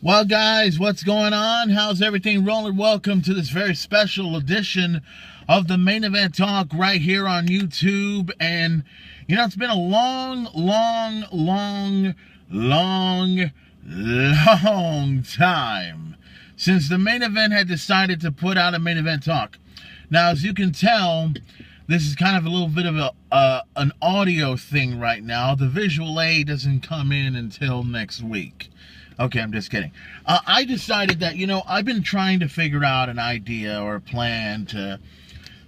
Well, guys, what's going on? How's everything rolling? Welcome to this very special edition of the Main Event Talk right here on YouTube. And, it's been a long time since the Main Event had decided to put out a Main Event Talk. Now, as you can tell, this is kind of a little bit of an audio thing right now. The visual aid doesn't come in until next week. Okay, I'm just kidding. I decided that, I've been trying to figure out an idea or a plan to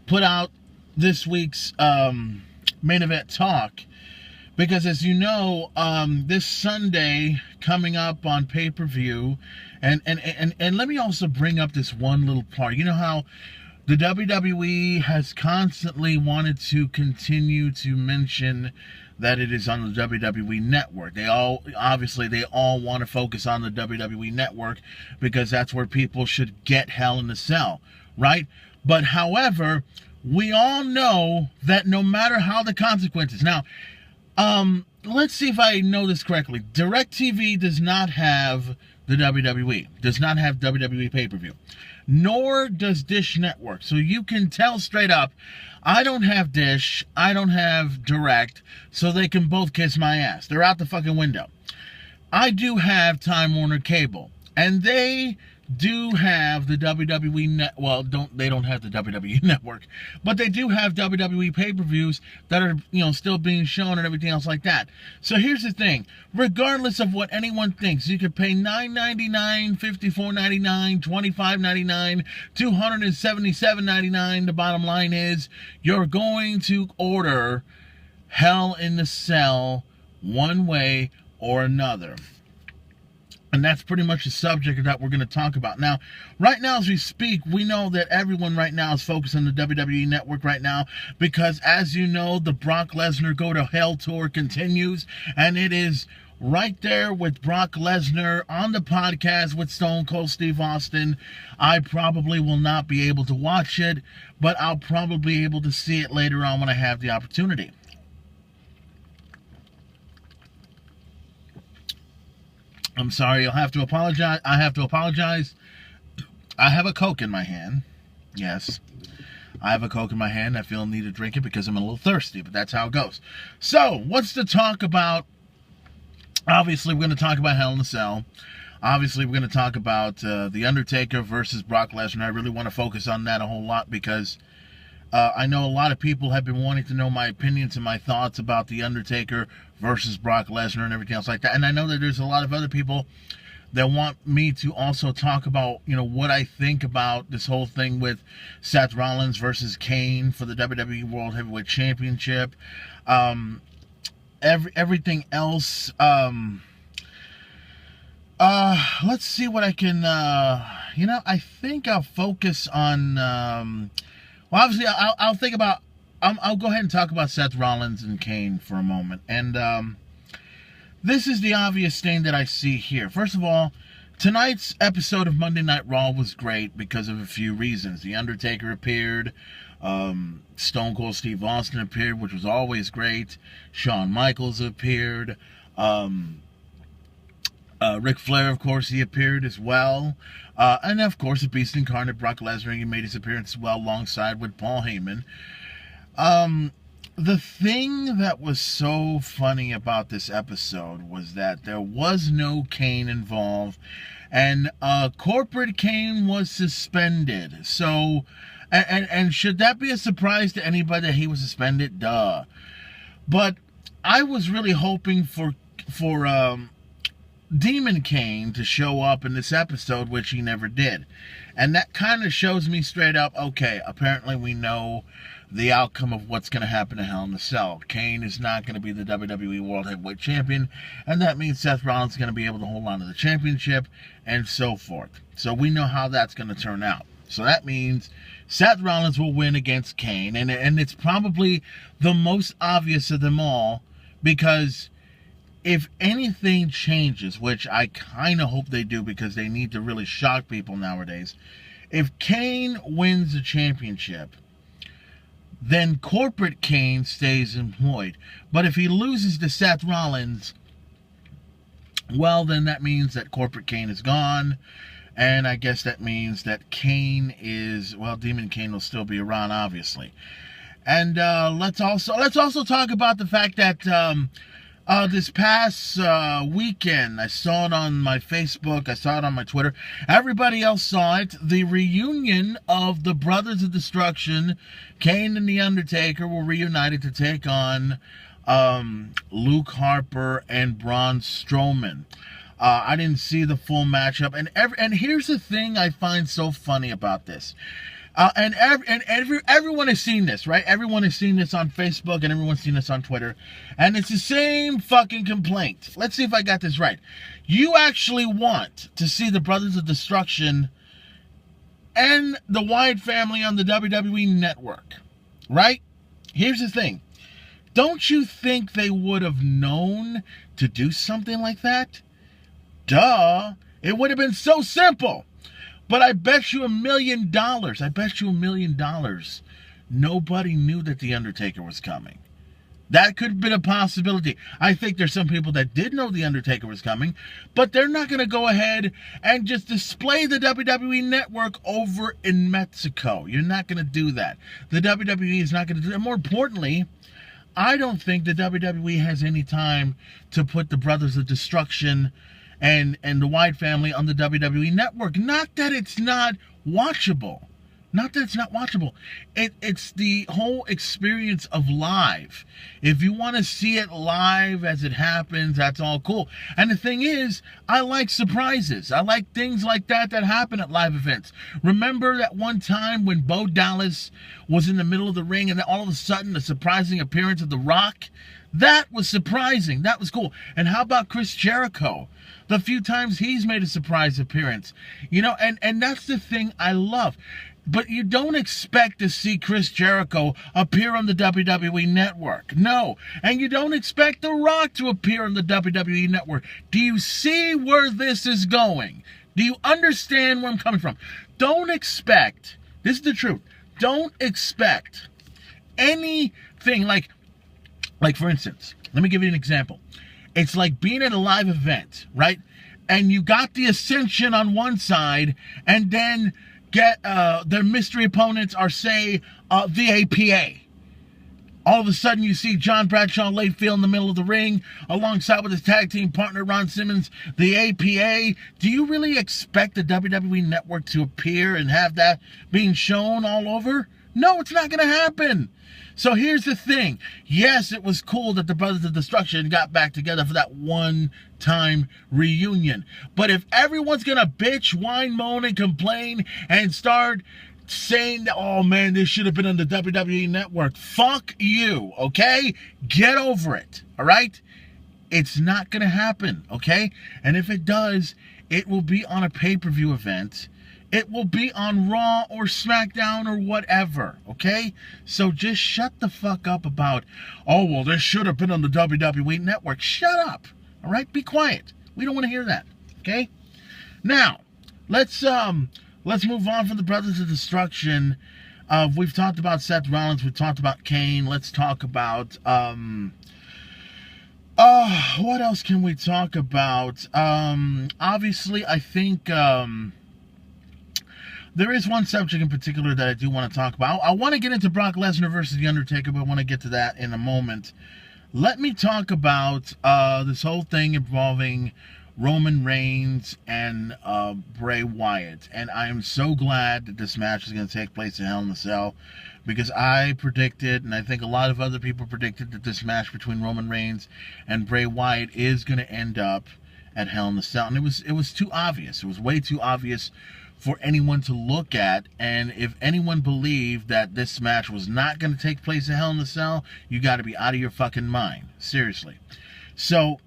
put out this week's Main Event Talk. Because as you know, this Sunday coming up on pay-per-view, and let me also bring up this one little part. You know how the WWE has constantly wanted to continue to mention that it is on the WWE Network. They all want to focus on the WWE Network because that's where people should get Hell in a Cell, right? But however, we all know that no matter how the consequences. Now, let's see if I know this correctly. DirecTV does not have the WWE, does not have WWE pay-per-view, nor does Dish Network. So you can tell straight up, I don't have Dish, I don't have Direct, so they can both kiss my ass. They're out the fucking window. I do have Time Warner Cable, and they do have the WWE they don't have the WWE Network, but they do have WWE pay-per-views that are, still being shown and everything else like that. So here's the thing, regardless of what anyone thinks, you could pay $9.99, $54.99, $25.99, $277.99. The bottom line is you're going to order Hell in the Cell one way or another. And that's pretty much the subject that we're going to talk about. Now, right now as we speak, we know that everyone right now is focused on the WWE Network right now because, as you know, the Brock Lesnar Go to Hell tour continues, and it is right there with Brock Lesnar on the podcast with Stone Cold Steve Austin. I probably will not be able to watch it, but I'll probably be able to see it later on when I have the opportunity. I'm sorry, I have to apologize. I have a Coke in my hand. Yes, I have a Coke in my hand. I feel the need to drink it because I'm a little thirsty, but that's how it goes. So, what's to talk about? Obviously, we're going to talk about Hell in a Cell. Obviously, we're going to talk about The Undertaker versus Brock Lesnar. I really want to focus on that a whole lot because I know a lot of people have been wanting to know my opinions and my thoughts about The Undertaker versus Brock Lesnar and everything else like that. And I know that there's a lot of other people that want me to also talk about, what I think about this whole thing with Seth Rollins versus Kane for the WWE World Heavyweight Championship. Everything else. Let's see what I can, I think I'll focus on, well, obviously, I'll think about. I'll go ahead and talk about Seth Rollins and Kane for a moment. And this is the obvious thing that I see here. First of all, tonight's episode of Monday Night Raw was great because of a few reasons. The Undertaker appeared. Stone Cold Steve Austin appeared, which was always great. Shawn Michaels appeared. Ric Flair, of course, he appeared as well. And, of course, the Beast Incarnate, Brock Lesnar, he made his appearance as well alongside with Paul Heyman. The thing that was so funny about this episode was that there was no Kane involved, and corporate Kane was suspended. So, and should that be a surprise to anybody that he was suspended? Duh. But I was really hoping for Demon Kane to show up in this episode, which he never did. And that kind of shows me straight up, okay, apparently we know the outcome of what's going to happen to Hell in a Cell. Kane is not going to be the WWE World Heavyweight Champion, and that means Seth Rollins is going to be able to hold on to the championship, and so forth. So we know how that's going to turn out. So that means Seth Rollins will win against Kane, and it's probably the most obvious of them all, because if anything changes, which I kind of hope they do because they need to really shock people nowadays, if Kane wins the championship, then corporate Kane stays employed. But if he loses to Seth Rollins, well, then that means that corporate Kane is gone. And I guess that means that Kane is, well, Demon Kane will still be around, obviously. And let's also talk about the fact that this past weekend, I saw it on my Facebook, I saw it on my Twitter, everybody else saw it, the reunion of the Brothers of Destruction, Kane and The Undertaker, were reunited to take on Luke Harper and Braun Strowman. I didn't see the full matchup, and here's the thing I find so funny about this. Everyone has seen this, right? Everyone has seen this on Facebook, and everyone's seen this on Twitter, and it's the same fucking complaint. Let's see if I got this right. You actually want to see the Brothers of Destruction and the Wyatt family on the WWE Network, right? Here's the thing. Don't you think they would have known to do something like that? Duh. It would have been so simple. But I bet you $1 million, nobody knew that The Undertaker was coming. That could have been a possibility. I think there's some people that did know The Undertaker was coming, but they're not going to go ahead and just display the WWE Network over in Mexico. You're not going to do that. The WWE is not going to do that. More importantly, I don't think the WWE has any time to put the Brothers of Destruction and the Wyatt family on the WWE Network. Not that it's not watchable. Not that it's not watchable. It's the whole experience of live. If you want to see it live as it happens, that's all cool. And the thing is, I like surprises. I like things like that happen at live events. Remember that one time when Bo Dallas was in the middle of the ring and then all of a sudden the surprising appearance of The Rock? That was surprising. That was cool. And how about Chris Jericho? The few times he's made a surprise appearance. You know, and that's the thing I love. But you don't expect to see Chris Jericho appear on the WWE Network. No. And you don't expect The Rock to appear on the WWE Network. Do you see where this is going? Do you understand where I'm coming from? Don't expect, this is the truth, don't expect anything like for instance, let me give you an example. It's like being at a live event, right? And you got the Ascension on one side, and then get their mystery opponents are, say, the APA. All of a sudden, you see John Bradshaw Layfield in the middle of the ring, alongside with his tag team partner, Ron Simmons, the APA. Do you really expect the WWE Network to appear and have that being shown all over? No, it's not going to happen. So here's the thing. Yes, it was cool that the Brothers of Destruction got back together for that one-time reunion. But if everyone's going to bitch, whine, moan, and complain and start saying, oh man, this should have been on the WWE Network, fuck you, okay? Get over it, all right? It's not going to happen, okay? And if it does, it will be on a pay-per-view event. It will be on Raw or SmackDown or whatever, okay? So just shut the fuck up about, oh, well, this should have been on the WWE Network. Shut up, all right? Be quiet. We don't want to hear that, okay? Now, let's move on from the Brothers of Destruction. We've talked about Seth Rollins. We've talked about Kane. Let's talk about, what else can we talk about? Obviously, I think, there is one subject in particular that I do want to talk about. I want to get into Brock Lesnar versus The Undertaker, but I want to get to that in a moment. Let me talk about this whole thing involving Roman Reigns and Bray Wyatt. And I am so glad that this match is going to take place in Hell in a Cell, because I predicted, and I think a lot of other people predicted, that this match between Roman Reigns and Bray Wyatt is going to end up at Hell in a Cell. And it was too obvious. It was way too obvious for anyone to look at. And if anyone believed that this match was not going to take place in Hell in a Cell, you got to be out of your fucking mind. Seriously. So,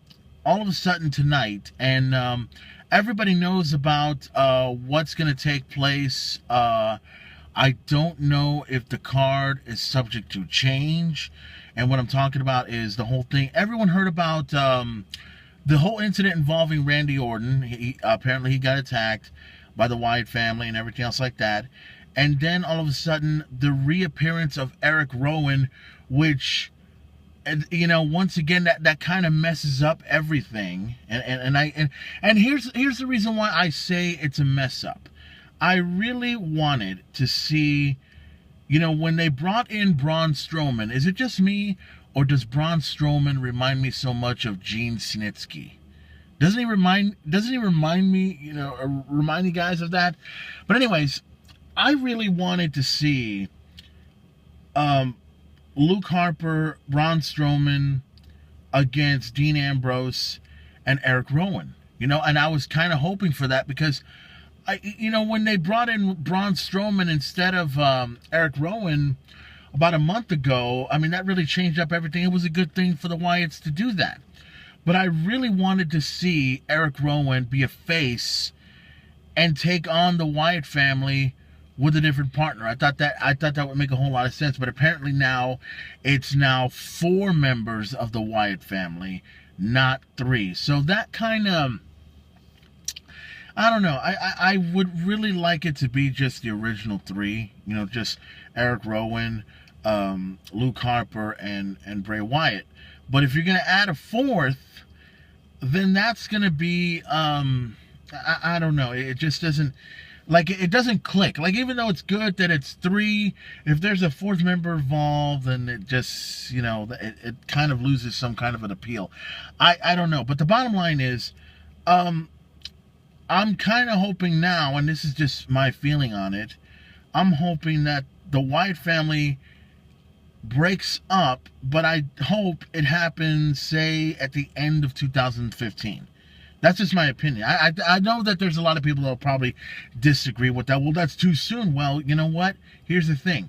all of a sudden tonight, and everybody knows about what's going to take place. I don't know if the card is subject to change. And what I'm talking about is the whole thing. Everyone heard about the whole incident involving Randy Orton. Apparently he got attacked by the Wyatt family and everything else like that. And then all of a sudden, the reappearance of Eric Rowan, which you know, once again, that kind of messes up everything. And here's the reason why I say it's a mess up. I really wanted to see, you know, when they brought in Braun Strowman, is it just me, or does Braun Strowman remind me so much of Gene Snitsky? Doesn't he remind me, you know, or remind you guys of that? But anyways, I really wanted to see Luke Harper, Braun Strowman against Dean Ambrose and Eric Rowan. You know, and I was kind of hoping for that because you know, when they brought in Braun Strowman instead of Eric Rowan about a month ago, I mean, that really changed up everything. It was a good thing for the Wyatts to do that. But I really wanted to see Eric Rowan be a face and take on the Wyatt family with a different partner. I thought that would make a whole lot of sense. But apparently now it's 4 members of the Wyatt family, not 3. So that kind of, I don't know. I would really like it to be just the original 3. You know, just Eric Rowan, Luke Harper, and Bray Wyatt. But if you're going to add a 4th, then that's going to be, I don't know. It just doesn't, like, it doesn't click. Like, even though it's good that it's 3, if there's a 4th member involved, then it just, you know, it kind of loses some kind of an appeal. I don't know. But the bottom line is, I'm kind of hoping now, and this is just my feeling on it, I'm hoping that the Wyatt family breaks up, but I hope it happens, say, at the end of 2015. That's just my opinion. I know that there's a lot of people that will probably disagree with that. Well, that's too soon. Well, you know what? Here's the thing.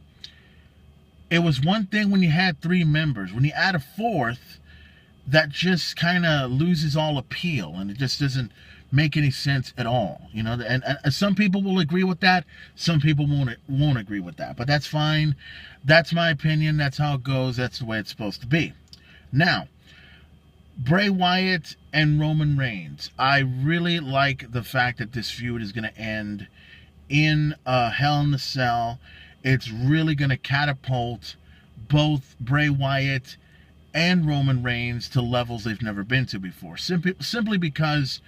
It was one thing when you had 3 members. When you add a 4th, that just kind of loses all appeal, and it just doesn't make any sense at all, you know. And some people will agree with that, some people won't agree with that, but that's fine. That's my opinion. That's how it goes. That's the way it's supposed to be. Now, Bray Wyatt and Roman Reigns. I really like the fact that this feud is going to end in Hell in the Cell. It's really going to catapult both Bray Wyatt and Roman Reigns to levels they've never been to before. Simply because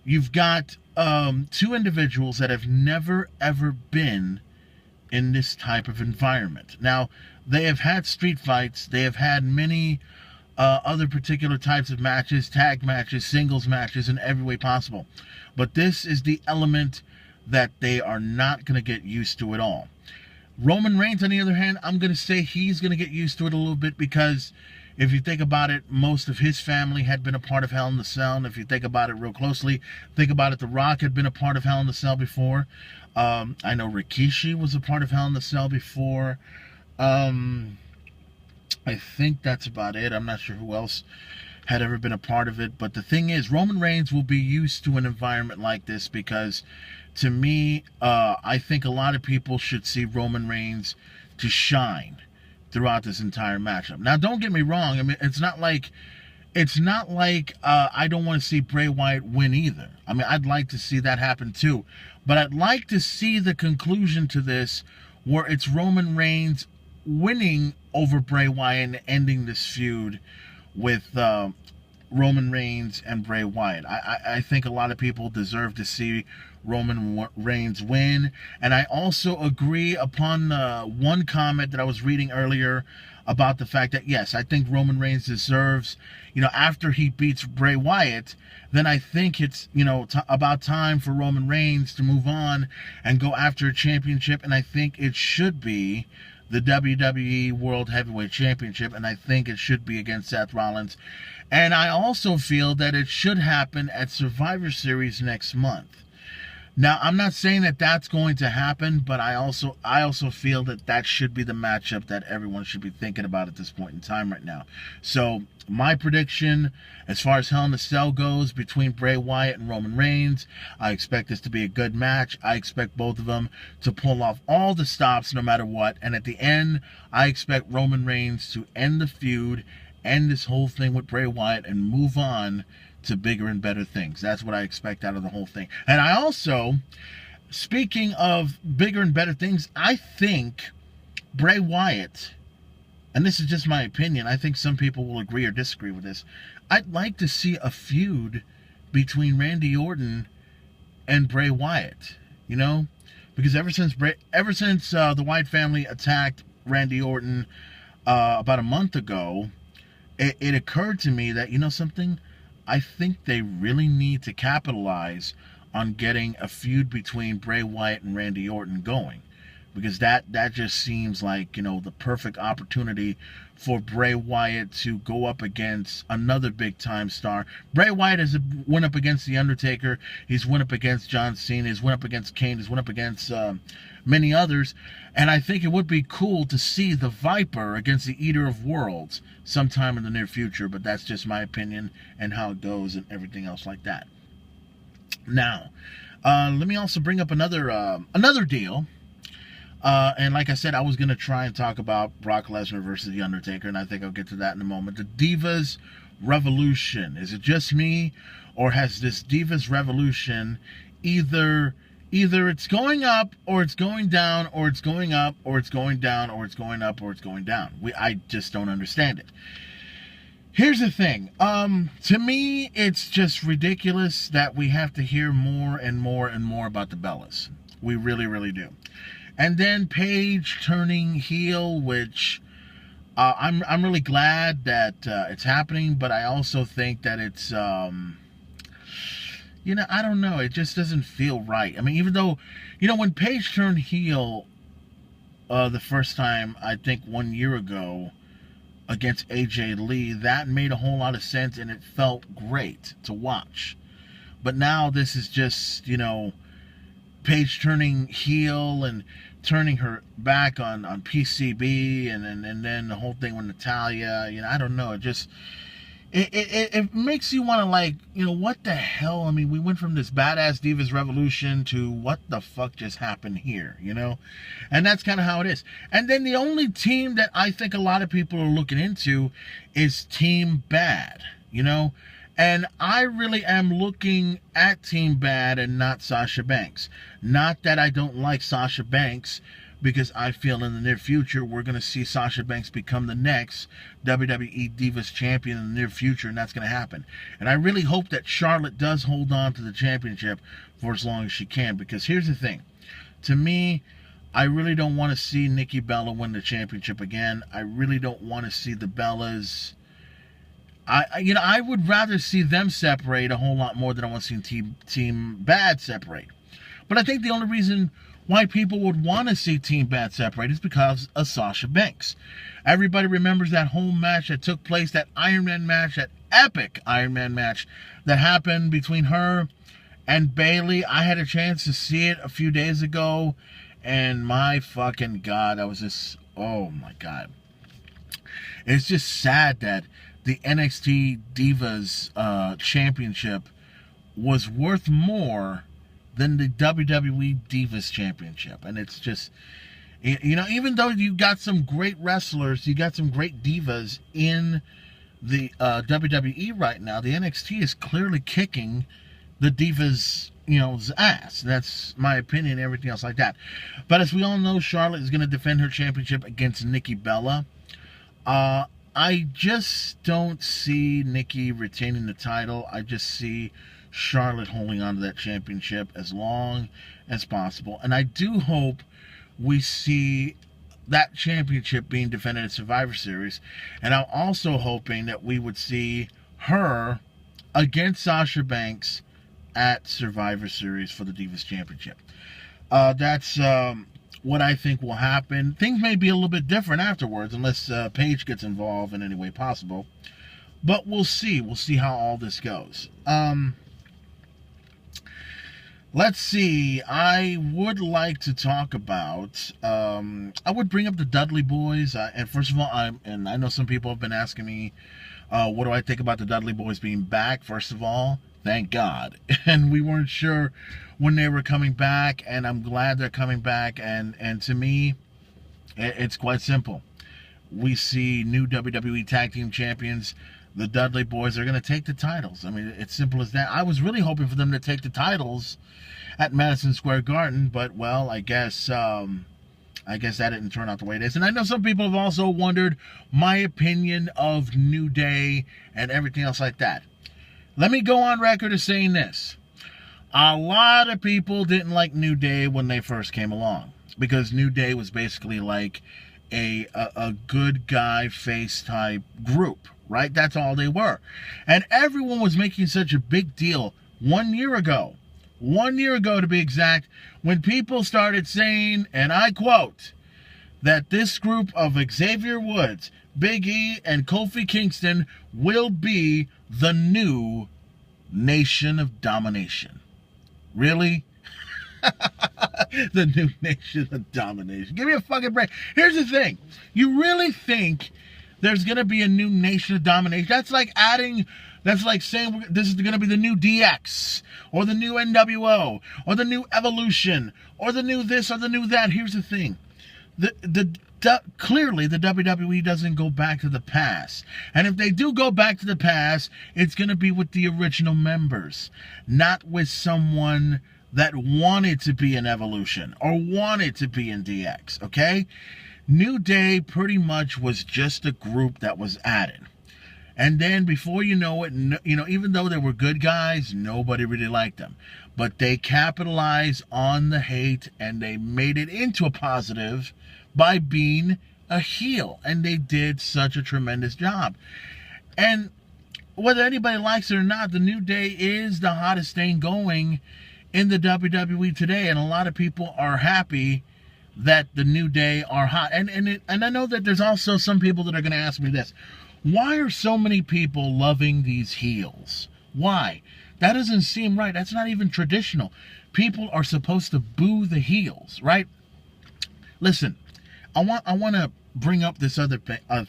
you've got 2 individuals that have never, ever been in this type of environment. Now, they have had street fights. They have had many other particular types of matches, tag matches, singles matches, in every way possible. But this is the element that they are not going to get used to at all. Roman Reigns, on the other hand, I'm going to say he's going to get used to it a little bit because if you think about it, most of his family had been a part of Hell in the Cell. And if you think about it real closely, think about it, The Rock had been a part of Hell in the Cell before. I know Rikishi was a part of Hell in the Cell before. I think that's about it. I'm not sure who else had ever been a part of it. But the thing is, Roman Reigns will be used to an environment like this because, to me, I think a lot of people should see Roman Reigns to shine throughout this entire matchup. Now, don't get me wrong. I mean, it's not like I don't want to see Bray Wyatt win either. I mean, I'd like to see that happen too. But I'd like to see the conclusion to this where it's Roman Reigns winning over Bray Wyatt and ending this feud with Roman Reigns and Bray Wyatt. I think a lot of people deserve to see Roman Reigns win. And I also agree upon one comment that I was reading earlier about the fact that, yes, I think Roman Reigns deserves, you know, after he beats Bray Wyatt, then I think it's, you know, about time for Roman Reigns to move on and go after a championship. And I think it should be the WWE World Heavyweight Championship, and I think it should be against Seth Rollins. And I also feel that it should happen at Survivor Series next month. Now, I'm not saying that that's going to happen, but I also feel that that should be the matchup that everyone should be thinking about at this point in time right now. So, my prediction, as far as Hell in a Cell goes, between Bray Wyatt and Roman Reigns, I expect this to be a good match. I expect both of them to pull off all the stops no matter what. And at the end, I expect Roman Reigns to end the feud, end this whole thing with Bray Wyatt, and move on to bigger and better things. That's what I expect out of the whole thing. And I also, speaking of bigger and better things, I think Bray Wyatt and this is just my opinion, I think some people will agree or disagree with this, I'd like to see a feud between Randy Orton and Bray Wyatt, you know? Because ever since the Wyatt family attacked Randy Orton about a month ago, it occurred to me that, you know something? I think they really need to capitalize on getting a feud between Bray Wyatt and Randy Orton going. Because that just seems like, you know, the perfect opportunity for Bray Wyatt to go up against another big-time star. Bray Wyatt has went up against The Undertaker. He's went up against John Cena. He's went up against Kane. He's went up against many others. And I think it would be cool to see the Viper against the Eater of Worlds sometime in the near future. But that's just my opinion and how it goes and everything else like that. Now, let me also bring up another deal. And like I said, I was going to try and talk about Brock Lesnar versus The Undertaker, and I think I'll get to that in a moment. The Divas Revolution. Is it just me, or has this Divas Revolution either it's going up, or it's going down, or it's going up, or it's going down, or it's going up, or it's going down? I just don't understand it. Here's the thing. To me, it's just ridiculous that we have to hear more and more and more about the Bellas. We really, really do. And then Paige turning heel, which I'm really glad that it's happening, but I also think that it's, you know, I don't know. It just doesn't feel right. I mean, even though, you know, when Paige turned heel the first time, I think 1 year ago, against AJ Lee, that made a whole lot of sense, and it felt great to watch. But now this is just, you know, Paige turning heel and turning her back on PCB, and then the whole thing with Natalya. You know, I don't know. It just it makes you want to, like, you know, what the hell? I mean, we went from this badass Divas Revolution to what the fuck just happened here, you know? And that's kind of how it is. And then the only team that I think a lot of people are looking into is Team Bad, you know? And I really am looking at Team Bad and not Sasha Banks. Not that I don't like Sasha Banks, because I feel in the near future we're going to see Sasha Banks become the next WWE Divas Champion in the near future, and that's going to happen. And I really hope that Charlotte does hold on to the championship for as long as she can, because here's the thing. To me, I really don't want to see Nikki Bella win the championship again. I really don't want to see the Bellas. I would rather see them separate a whole lot more than I want to see Team Bad separate. But I think the only reason why people would want to see Team Bad separate is because of Sasha Banks. Everybody remembers that whole match that took place, that Iron Man match, that epic Iron Man match that happened between her and Bayley. I had a chance to see it a few days ago, and my fucking God, I was just, oh my God. It's just sad that the NXT Divas Championship was worth more than the WWE Divas Championship. And it's just, you know, even though you got some great wrestlers, you got some great divas in the WWE right now, the NXT is clearly kicking the Divas, you know, ass. That's my opinion, everything else like that. But as we all know, Charlotte is going to defend her championship against Nikki Bella. I just don't see Nikki retaining the title. I just see Charlotte holding on to that championship as long as possible. And I do hope we see that championship being defended at Survivor Series. And I'm also hoping that we would see her against Sasha Banks at Survivor Series for the Divas Championship. That's what I think will happen. Things may be a little bit different afterwards, unless Paige gets involved in any way possible. But we'll see. We'll see how all this goes. Let's see. I would like to talk about, I would bring up the Dudley Boys. And first of all, I know some people have been asking me, what do I think about the Dudley Boys being back? First of all, thank God. And we weren't sure when they were coming back, and I'm glad they're coming back. And to me, it's quite simple. We see new WWE Tag Team Champions. The Dudley Boys are going to take the titles. I mean, it's simple as that. I was really hoping for them to take the titles at Madison Square Garden, but, well, I guess I guess that didn't turn out the way it is. And I know some people have also wondered my opinion of New Day and everything else like that. Let me go on record as saying this. A lot of people didn't like New Day when they first came along, because New Day was basically like a good guy face type group, right? That's all they were. And everyone was making such a big deal 1 year ago. 1 year ago, to be exact, when people started saying, and I quote, that this group of Xavier Woods, Big E, and Kofi Kingston will be the new Nation of Domination. Really? The new Nation of Domination. Give me a fucking break. Here's the thing. You really think there's going to be a new Nation of Domination? That's like saying this is going to be the new DX, or the new NWO, or the new Evolution, or the new this, or the new that. Here's the thing. Clearly, the WWE doesn't go back to the past. And if they do go back to the past, it's going to be with the original members, not with someone that wanted to be in Evolution or wanted to be in DX, okay? New Day pretty much was just a group that was added. And then before you know it, even though they were good guys, nobody really liked them. But they capitalized on the hate and they made it into a positive by being a heel. And they did such a tremendous job. And whether anybody likes it or not, the New Day is the hottest thing going in the WWE today. And a lot of people are happy that the New Day are hot. And I know that there's also some people that are going to ask me this. Why are so many people loving these heels? Why? That doesn't seem right. That's not even traditional. People are supposed to boo the heels, right? Listen, I want to bring up this other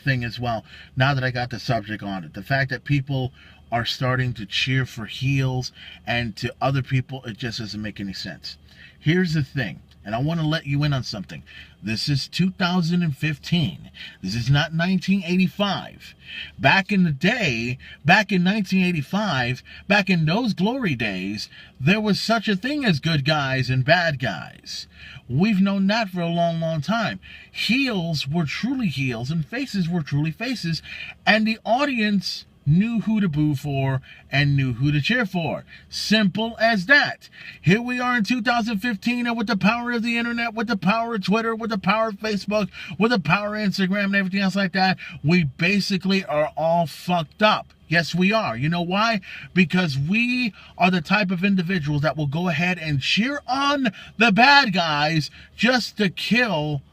thing as well, now that I got the subject on it. The fact that people are starting to cheer for heels, and to other people, it just doesn't make any sense. Here's the thing. And I want to let you in on something. This is 2015. This is not 1985. Back in the day, back in 1985, back in those glory days, there was such a thing as good guys and bad guys. We've known that for a long, long time. Heels were truly heels and faces were truly faces. And the audience knew who to boo for and knew who to cheer for. Simple as that. Here we are in 2015, and with the power of the internet, with the power of Twitter, with the power of Facebook, with the power of Instagram and everything else like that, we basically are all fucked up. Yes, we are. You know why? Because we are the type of individuals that will go ahead and cheer on the bad guys just to kill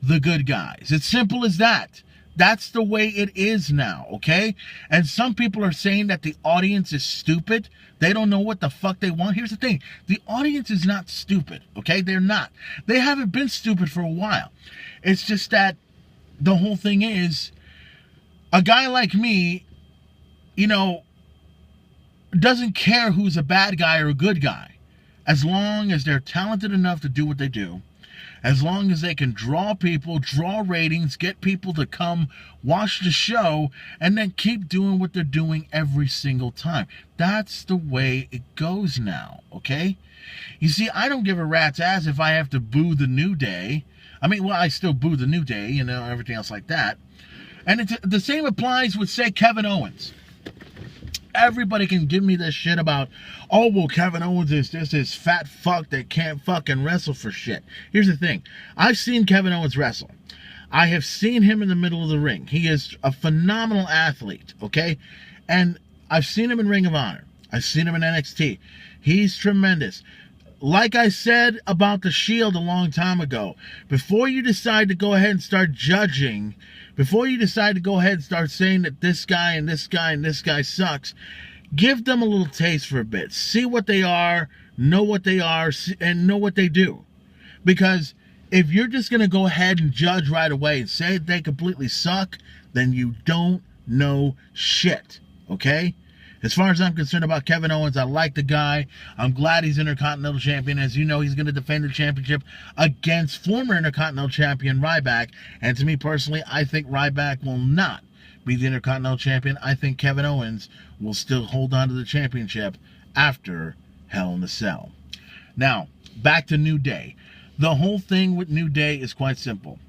the good guys. It's simple as that. That's the way it is now, okay? And some people are saying that the audience is stupid. They don't know what the fuck they want. Here's the thing. The audience is not stupid, okay? They're not. They haven't been stupid for a while. It's just that the whole thing is, a guy like me, doesn't care who's a bad guy or a good guy. As long as they're talented enough to do what they do, as long as they can draw people, draw ratings, get people to come watch the show, and then keep doing what they're doing every single time. That's the way it goes now, okay? You see, I don't give a rat's ass if I have to boo the New Day. I still boo the New Day, everything else like that. And the same applies with, say, Kevin Owens. Everybody can give me this shit about, oh, well, Kevin Owens is this fat fuck that can't fucking wrestle for shit. Here's the thing. I've seen Kevin Owens wrestle. I have seen him in the middle of the ring. He is a phenomenal athlete, okay? And I've seen him in Ring of Honor. I've seen him in NXT. He's tremendous. Like I said about the Shield a long time ago, before you decide to go ahead and start judging, before you decide to go ahead and start saying that this guy and this guy and this guy sucks, give them a little taste for a bit. See what they are, know what they are, and know what they do. Because if you're just going to go ahead and judge right away and say they completely suck, then you don't know shit, okay? As far as I'm concerned about Kevin Owens, I like the guy. I'm glad he's Intercontinental Champion. As you know, he's going to defend the championship against former Intercontinental Champion Ryback. And to me personally, I think Ryback will not be the Intercontinental Champion. I think Kevin Owens will still hold on to the championship after Hell in a Cell. Now, back to New Day. The whole thing with New Day is quite simple.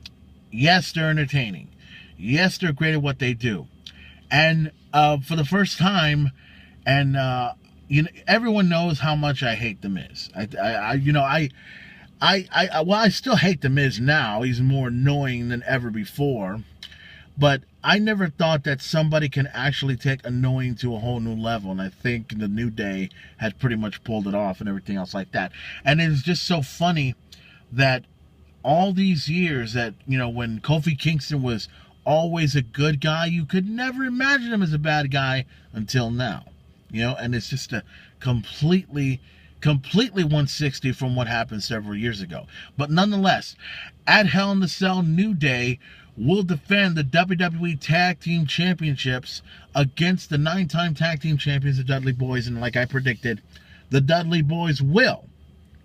Yes, they're entertaining. Yes, they're great at what they do. And for the first time, and everyone knows how much I hate The Miz. I still hate The Miz now. He's more annoying than ever before. But I never thought that somebody can actually take annoying to a whole new level. And I think the New Day had pretty much pulled it off and everything else like that. And it's just so funny that all these years that, when Kofi Kingston was always a good guy, you could never imagine him as a bad guy until now. And it's just a completely 160 from what happened several years ago. But nonetheless, at Hell in the Cell, New Day will defend the WWE Tag Team Championships against the 9-time Tag Team Champions, the Dudley Boys. And like I predicted, the Dudley Boys will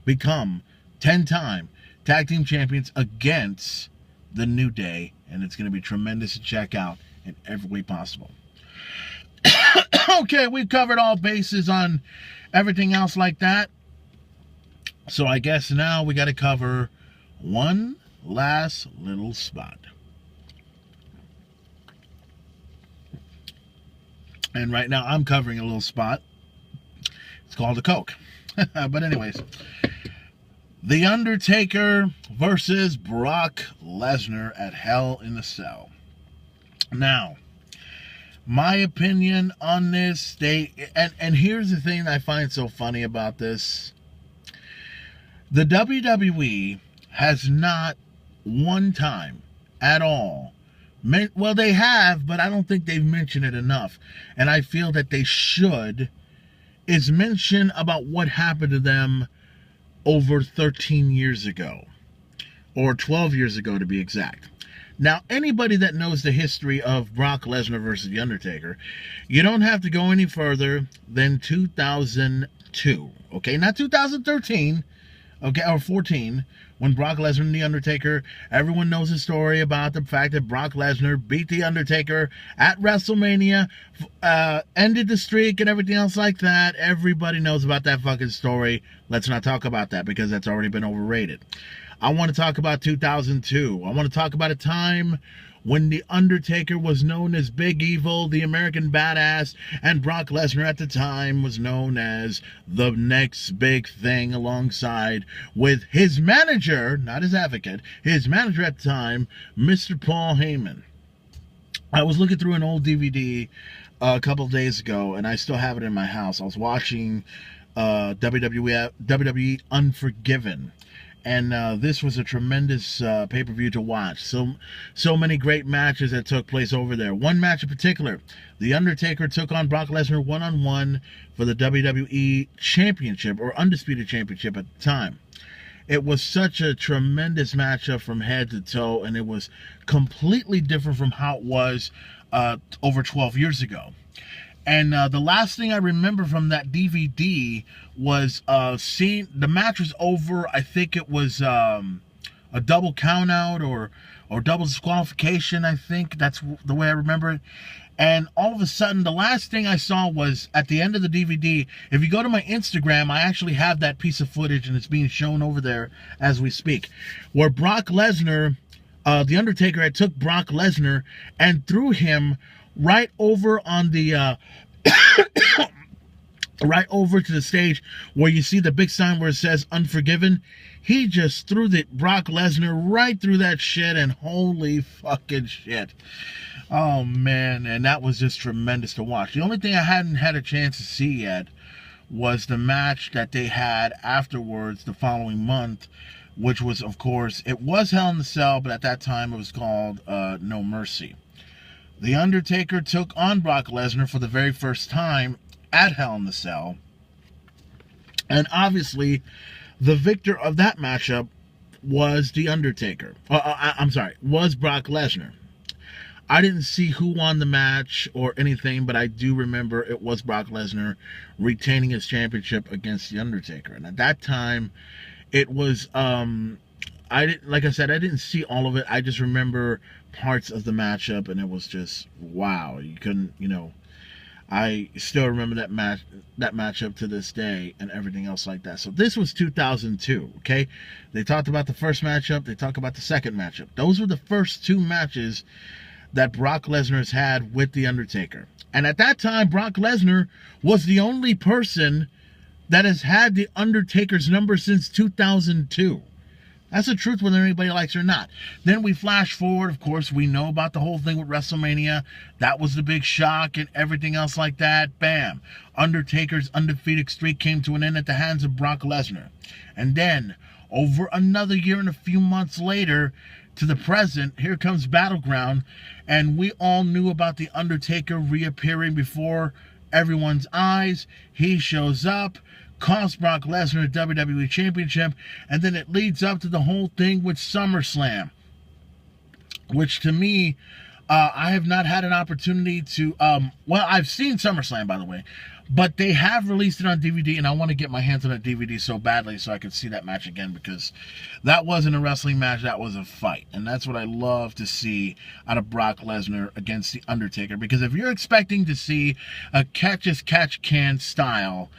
become 10-time Tag Team Champions against the New Day. And it's going to be tremendous to check out in every way possible. Okay, we've covered all bases on everything else like that. So I guess now we got to cover one last little spot. And right now I'm covering a little spot. It's called a Coke. But anyways, The Undertaker versus Brock Lesnar at Hell in the Cell. Now, my opinion on this, and here's the thing I find so funny about this. The WWE has not one time at all, well, they have, but I don't think they've mentioned it enough. And I feel that they should, is mention about what happened to them over 13 years ago. Or 12 years ago, to be exact. Now, anybody that knows the history of Brock Lesnar versus The Undertaker, you don't have to go any further than 2002. Okay, not 2013, okay, or 14, when Brock Lesnar and The Undertaker, everyone knows the story about the fact that Brock Lesnar beat The Undertaker at WrestleMania, ended the streak and everything else like that. Everybody knows about that fucking story. Let's not talk about that because that's already been overrated. I want to talk about 2002. I want to talk about a time when The Undertaker was known as Big Evil, the American Badass, and Brock Lesnar at the time was known as the next big thing, alongside with his manager, not his advocate, his manager at the time, Mr. Paul Heyman. I was looking through an old DVD a couple of days ago, and I still have it in my house. I was watching WWE Unforgiven. And this was a tremendous pay-per-view to watch. So many great matches that took place over there. One match in particular, The Undertaker took on Brock Lesnar one-on-one for the WWE Championship, or Undisputed Championship at the time. It was such a tremendous matchup from head to toe, and it was completely different from how it was over 12 years ago. And the last thing I remember from that DVD was seeing the match was over. I think it was a double count out or double disqualification. I think that's the way I remember it. And all of a sudden, the last thing I saw was at the end of the DVD. If you go to my Instagram, I actually have that piece of footage, and it's being shown over there as we speak, where Brock Lesnar, The Undertaker, had took Brock Lesnar and threw him right over on the right over to the stage where you see the big sign where it says Unforgiven. He just threw the Brock Lesnar right through that shit, and holy fucking shit. Oh man, and that was just tremendous to watch. The only thing I hadn't had a chance to see yet was the match that they had afterwards the following month, which was, of course, it was Hell in the Cell, but at that time it was called No Mercy. The Undertaker took on Brock Lesnar for the very first time at Hell in the Cell. And obviously, the victor of that matchup was The Undertaker. Was Brock Lesnar. I didn't see who won the match or anything, but I do remember it was Brock Lesnar retaining his championship against The Undertaker. And at that time, it was, I didn't see all of it. I just remember parts of the matchup, and it was just, wow. You couldn't, I still remember that matchup to this day and everything else like that. So this was 2002, okay? They talked about the first matchup. They talked about the second matchup. Those were the first two matches that Brock Lesnar has had with The Undertaker. And at that time, Brock Lesnar was the only person that has had The Undertaker's number since 2002. That's the truth, whether anybody likes it or not. Then we flash forward. Of course, we know about the whole thing with WrestleMania. That was the big shock and everything else like that. Bam. Undertaker's undefeated streak came to an end at the hands of Brock Lesnar. And then, over another year and a few months later, to the present, here comes Battleground. And we all knew about The Undertaker reappearing before everyone's eyes. He shows up, cost Brock Lesnar a WWE Championship, and then it leads up to the whole thing with SummerSlam, which to me, I have not had an opportunity to, well, I've seen SummerSlam, by the way, but they have released it on DVD, and I want to get my hands on that DVD so badly so I can see that match again, because that wasn't a wrestling match, that was a fight, and that's what I love to see out of Brock Lesnar against The Undertaker, because if you're expecting to see a catch-as-catch-can style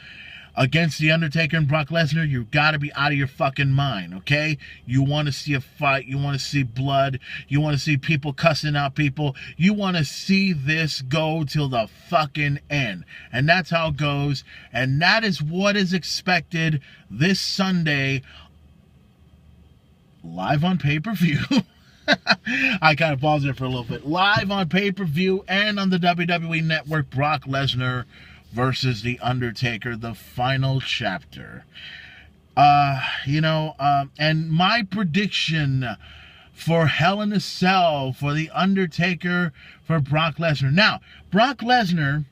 against The Undertaker and Brock Lesnar, you've got to be out of your fucking mind, okay? You want to see a fight. You want to see blood. You want to see people cussing out people. You want to see this go till the fucking end. And that's how it goes. And that is what is expected this Sunday, live on pay-per-view. I kind of paused there for a little bit. Live on pay-per-view and on the WWE Network, Brock Lesnar versus The Undertaker, the final chapter. And my prediction for Hell in a Cell, for The Undertaker, for Brock Lesnar. Now, Brock Lesnar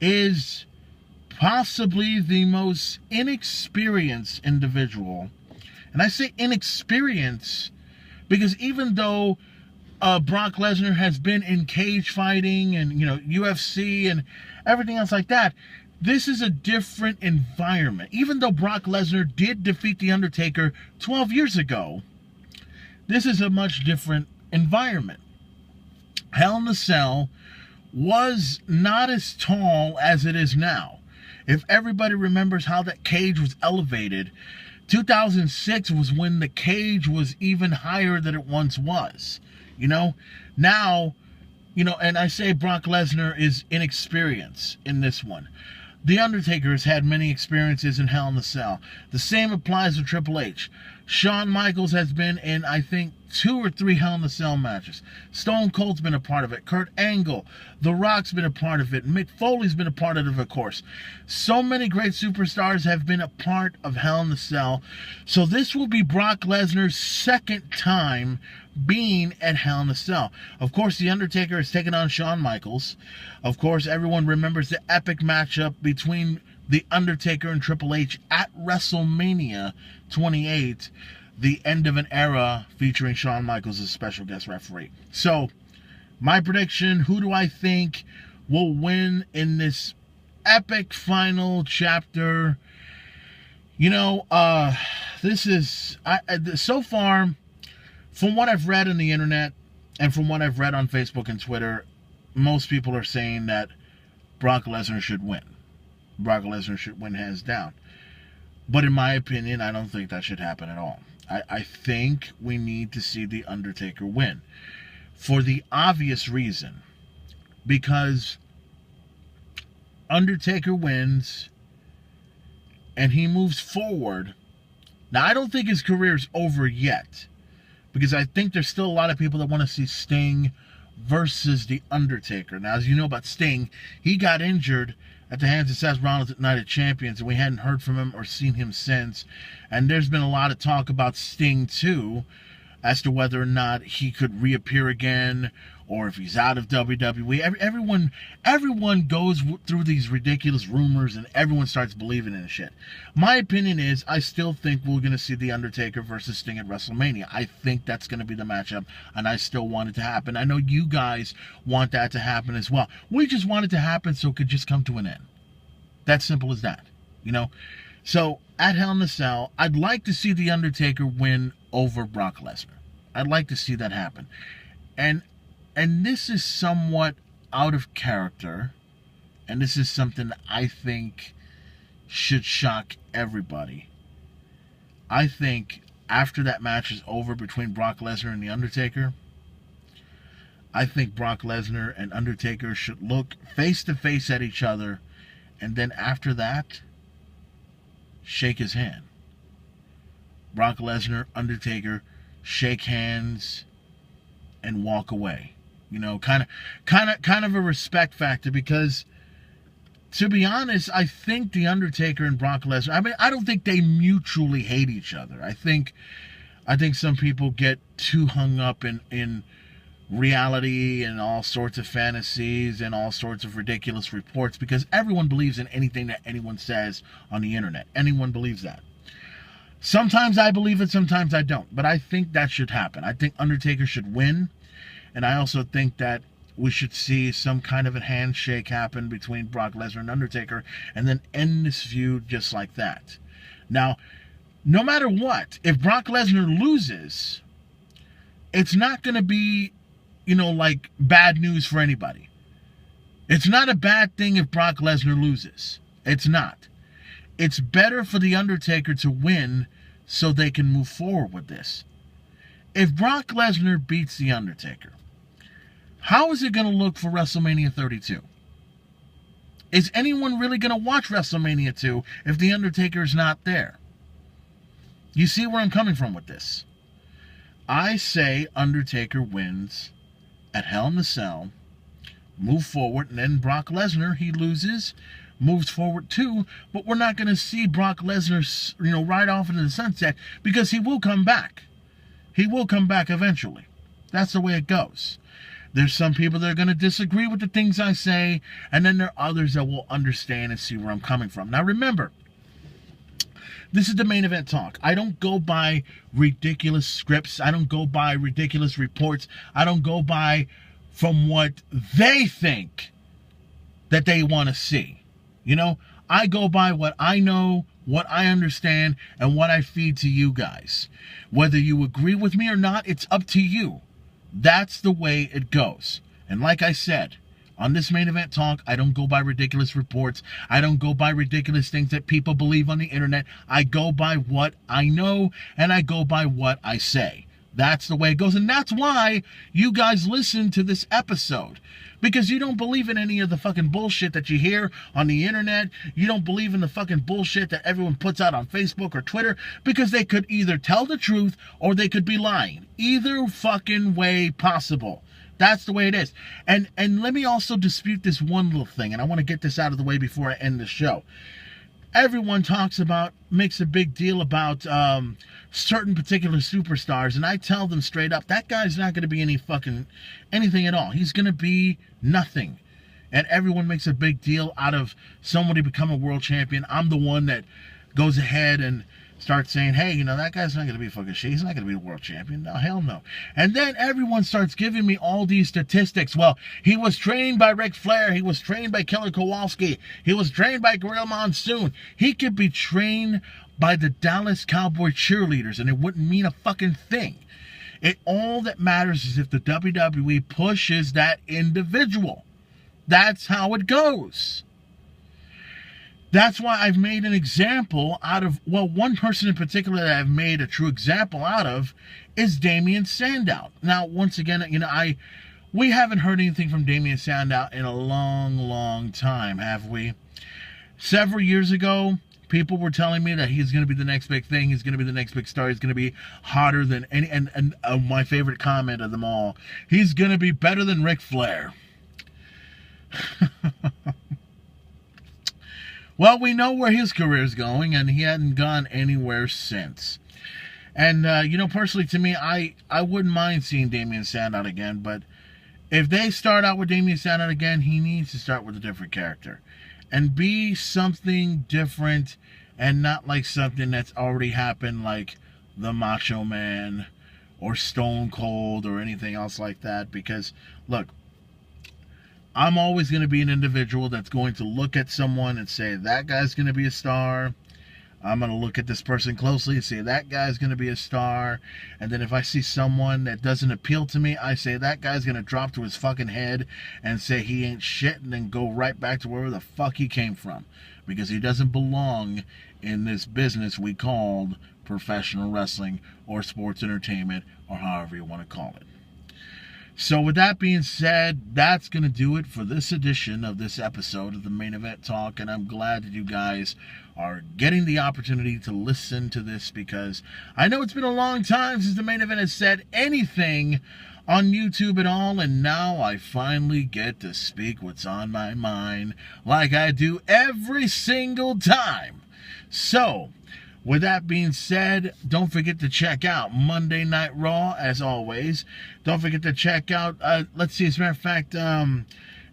is possibly the most inexperienced individual. And I say inexperienced because even though Brock Lesnar has been in cage fighting and, UFC and everything else like that, this is a different environment. Even though Brock Lesnar did defeat The Undertaker 12 years ago, this is a much different environment. Hell in a Cell was not as tall as it is now. If everybody remembers how that cage was elevated, 2006 was when the cage was even higher than it once was. Now, and I say Brock Lesnar is inexperienced in this one. The Undertaker has had many experiences in Hell in a Cell. The same applies to Triple H. Shawn Michaels has been in, I think, 2 or 3 Hell in a Cell matches. Stone Cold's been a part of it. Kurt Angle. The Rock's been a part of it. Mick Foley's been a part of it, of course. So many great superstars have been a part of Hell in a Cell. So this will be Brock Lesnar's second time being at Hell in a Cell. Of course, The Undertaker has taken on Shawn Michaels. Of course, everyone remembers the epic matchup between The Undertaker and Triple H at WrestleMania 28, the end of an era, featuring Shawn Michaels as special guest referee. So, my prediction, who do I think will win in this epic final chapter? This is, so far, from what I've read on the internet and from what I've read on Facebook and Twitter, most people are saying that Brock Lesnar should win. Brock Lesnar should win hands down. But in my opinion, I don't think that should happen at all. I think we need to see The Undertaker win. For the obvious reason. Because Undertaker wins and he moves forward. Now, I don't think his career is over yet. Because I think there's still a lot of people that want to see Sting versus The Undertaker. Now, as you know about Sting, he got injured at the hands of Seth Rollins at Night of Champions, and we hadn't heard from him or seen him since. And there's been a lot of talk about Sting, too, as to whether or not he could reappear again, or if he's out of WWE. Everyone goes through these ridiculous rumors, and everyone starts believing in shit. My opinion is, I still think we're going to see The Undertaker versus Sting at WrestleMania. I think that's going to be the matchup, and I still want it to happen. I know you guys want that to happen as well. We just want it to happen so it could just come to an end. That's simple as that, So, at Hell in a Cell, I'd like to see The Undertaker win over Brock Lesnar. I'd like to see that happen. And this is somewhat out of character and this is something that I think should shock everybody. I think after that match is over between Brock Lesnar and The Undertaker, I think Brock Lesnar and Undertaker should look face to face at each other, and then after that, shake his hand. Brock Lesnar, Undertaker, shake hands and walk away. You know, kind of a respect factor, because to be honest, I think The Undertaker and Brock Lesnar, I mean, I don't think they mutually hate each other. I think some people get too hung up in reality and all sorts of fantasies and all sorts of ridiculous reports, because everyone believes in anything that anyone says on the internet. Anyone believes that. Sometimes I believe it, sometimes I don't. But I think that should happen. I think Undertaker should win. And I also think that we should see some kind of a handshake happen between Brock Lesnar and Undertaker, and then end this feud just like that. Now, no matter what, if Brock Lesnar loses, it's not going to be, you know, like bad news for anybody. It's not a bad thing if Brock Lesnar loses. It's not. It's better for The Undertaker to win so they can move forward with this. If Brock Lesnar beats The Undertaker, how is it going to look for WrestleMania 32? Is anyone really going to watch WrestleMania 2 if The Undertaker is not there? You see where I'm coming from with this? I say Undertaker wins at Hell in a Cell, move forward, and then Brock Lesnar, he loses, moves forward too, but we're not going to see Brock Lesnar, you know, ride off into the sunset, because he will come back. He will come back eventually. That's the way it goes. There's some people that are going to disagree with the things I say, and then there are others that will understand and see where I'm coming from. Now remember, this is the Main Event Talk. I don't go by ridiculous scripts. I don't go by ridiculous reports. I don't go by from what they think that they want to see. You know, I go by what I know, what I understand, and what I feed to you guys. Whether you agree with me or not, it's up to you. That's the way it goes. And like I said, on this Main Event Talk, I don't go by ridiculous reports. I don't go by ridiculous things that people believe on the internet. I go by what I know, and I go by what I say. That's the way it goes. And that's why you guys listen to this episode. Because you don't believe in any of the fucking bullshit that you hear on the internet. You don't believe in the fucking bullshit that everyone puts out on Facebook or Twitter. Because they could either tell the truth or they could be lying. Either fucking way possible. That's the way it is. And let me also dispute this one little thing. And I want to get this out of the way before I end the show. Everyone makes a big deal about certain particular superstars, and I tell them straight up, that guy's not going to be anything at all. He's going to be nothing. And everyone makes a big deal out of somebody become a world champion. I'm the one that goes ahead and starts saying, hey, you know, that guy's not going to be fucking shit. He's not going to be a world champion. No, hell no. And then everyone starts giving me all these statistics. Well, he was trained by Ric Flair. He was trained by Killer Kowalski. He was trained by Gorilla Monsoon. He could be trained by the Dallas Cowboy cheerleaders, and it wouldn't mean a fucking thing. All that matters is if the WWE pushes that individual. That's how it goes. That's why I've made an example out of, well, one person in particular that I've made a true example out of is Damien Sandow. Now, once again, you know, we haven't heard anything from Damien Sandow in a long, long time, have we? Several years ago, people were telling me that he's going to be the next big thing. He's going to be the next big star. He's going to be hotter than any, and my favorite comment of them all, he's going to be better than Ric Flair. Well, we know where his career is going, and he hadn't gone anywhere since. And, you know, personally to me, I wouldn't mind seeing Damien Sandow again, but if they start out with Damien Sandow again, he needs to start with a different character. And be something different, and not like something that's already happened, like the Macho Man or Stone Cold or anything else like that. Because, look, I'm always going to be an individual that's going to look at someone and say, that guy's going to be a star. I'm going to look at this person closely and say that guy's going to be a star. And then if I see someone that doesn't appeal to me, I say that guy's going to drop to his fucking head and say he ain't shit and then go right back to wherever the fuck he came from. Because he doesn't belong in this business we called professional wrestling or sports entertainment or however you want to call it. So with that being said, that's going to do it for this edition of this episode of the Main Event Talk. And I'm glad that you guys are getting the opportunity to listen to this, because I know it's been a long time since the Main Event has said anything on YouTube at all. And now I finally get to speak what's on my mind like I do every single time. So with that being said, don't forget to check out Monday Night Raw, as always. Don't forget to check out, let's see, as a matter of fact,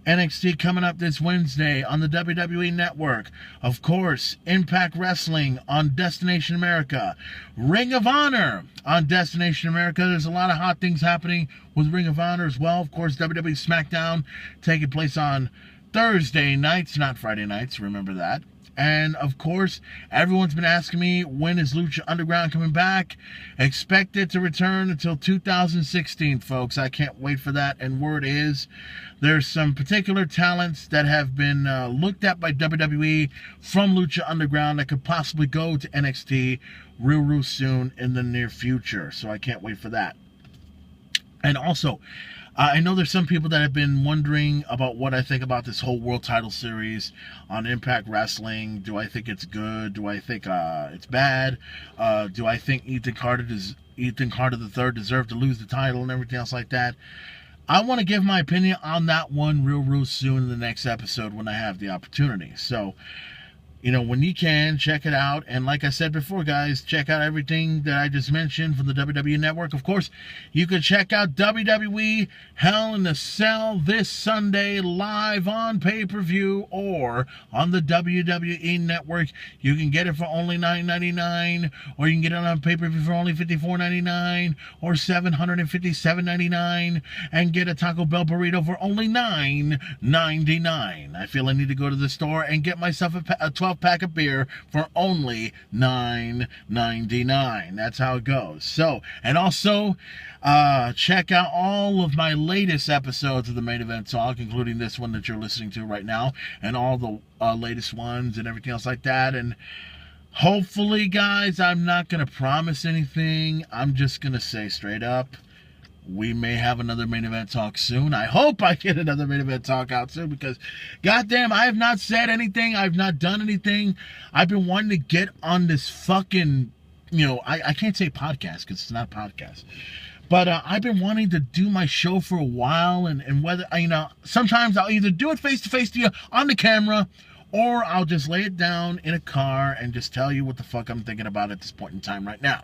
NXT coming up this Wednesday on the WWE Network. Of course, Impact Wrestling on Destination America. Ring of Honor on Destination America. There's a lot of hot things happening with Ring of Honor as well. Of course, WWE SmackDown taking place on Thursday nights, not Friday nights, remember that. And, of course, everyone's been asking me, when is Lucha Underground coming back? Expect it to return until 2016, folks. I can't wait for that. And word is, there's some particular talents that have been looked at by WWE from Lucha Underground that could possibly go to NXT real soon in the near future. So I can't wait for that. And also, I know there's some people that have been wondering about what I think about this whole World Title Series on Impact Wrestling. Do I think it's good? Do I think it's bad? Do I think Ethan Carter III deserved to lose the title and everything else like that? I want to give my opinion on that one real soon in the next episode when I have the opportunity. So, you know, when you can, check it out. And like I said before, guys, check out everything that I just mentioned from the WWE Network. Of course, you can check out WWE Hell in a Cell this Sunday live on pay-per-view or on the WWE Network. You can get it for only $9.99, or you can get it on pay-per-view for only $54.99 or $757.99, and get a Taco Bell burrito for only $9.99. I feel I need to go to the store and get myself a 12-pack of beer for only $9.99. That's how it goes. So, and also, check out all of my latest episodes of the Main Event Talk, including this one that you're listening to right now, and all the latest ones and everything else like that. And hopefully, guys, I'm not going to promise anything. I'm just going to say straight up, we may have another Main Event Talk soon. I hope I get another Main Event Talk out soon, because goddamn, I have not said anything. I've not done anything. I've been wanting to get on this fucking, you know, I can't say podcast because it's not a podcast. But I've been wanting to do my show for a while, and whether, you know, sometimes I'll either do it face-to-face to you on the camera, or I'll just lay it down in a car and just tell you what the fuck I'm thinking about at this point in time right now.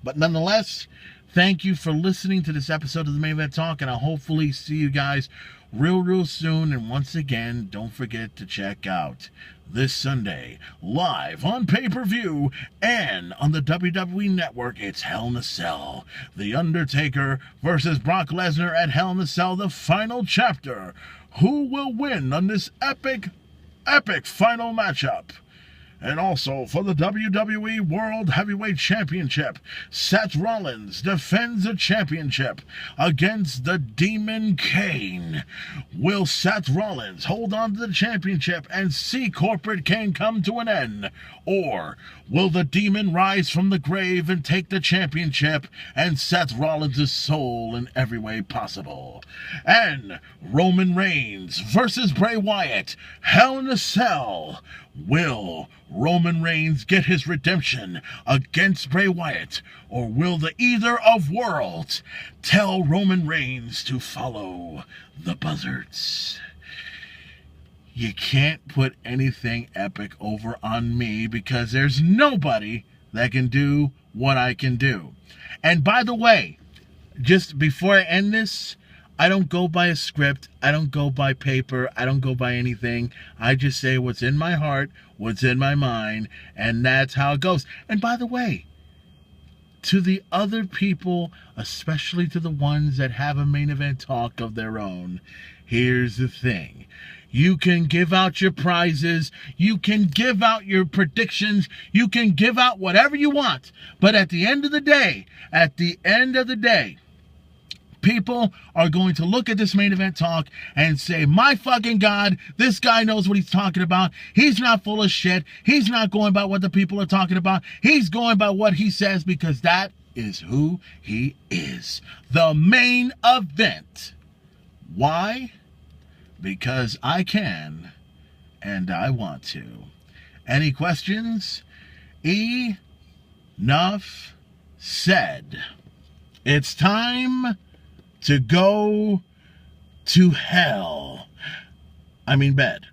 But nonetheless, thank you for listening to this episode of the Main Event Talk, and I'll hopefully see you guys real soon. And once again, don't forget to check out this Sunday, live on pay-per-view and on the WWE Network, it's Hell in a Cell. The Undertaker versus Brock Lesnar at Hell in a Cell, the final chapter. Who will win on this epic final matchup? And also for the WWE World Heavyweight Championship, Seth Rollins defends the championship against the Demon Kane. Will Seth Rollins hold on to the championship and see Corporate Kane come to an end? Or will the Demon rise from the grave and take the championship and Seth Rollins' soul in every way possible? And Roman Reigns versus Bray Wyatt, Hell in a Cell. Will Roman Reigns get his redemption against Bray Wyatt, or will the Either of Worlds tell Roman Reigns to follow the buzzards? You can't put anything epic over on me, because there's nobody that can do what I can do. And by the way, just before I end this, I don't go by a script. I don't go by paper. I don't go by anything. I just say what's in my heart, what's in my mind, and that's how it goes. And by the way, to the other people, especially to the ones that have a Main Event Talk of their own, here's the thing. You can give out your prizes. You can give out your predictions. You can give out whatever you want. But at the end of the day, people are going to look at this main event talk and say, my fucking God, this guy knows what he's talking about. He's not full of shit. He's not going by what the people are talking about. He's going by what he says, because that is who he is. The main event. Why? Because I can and I want to. Any questions? Enough said. It's time to go to hell. I mean bed.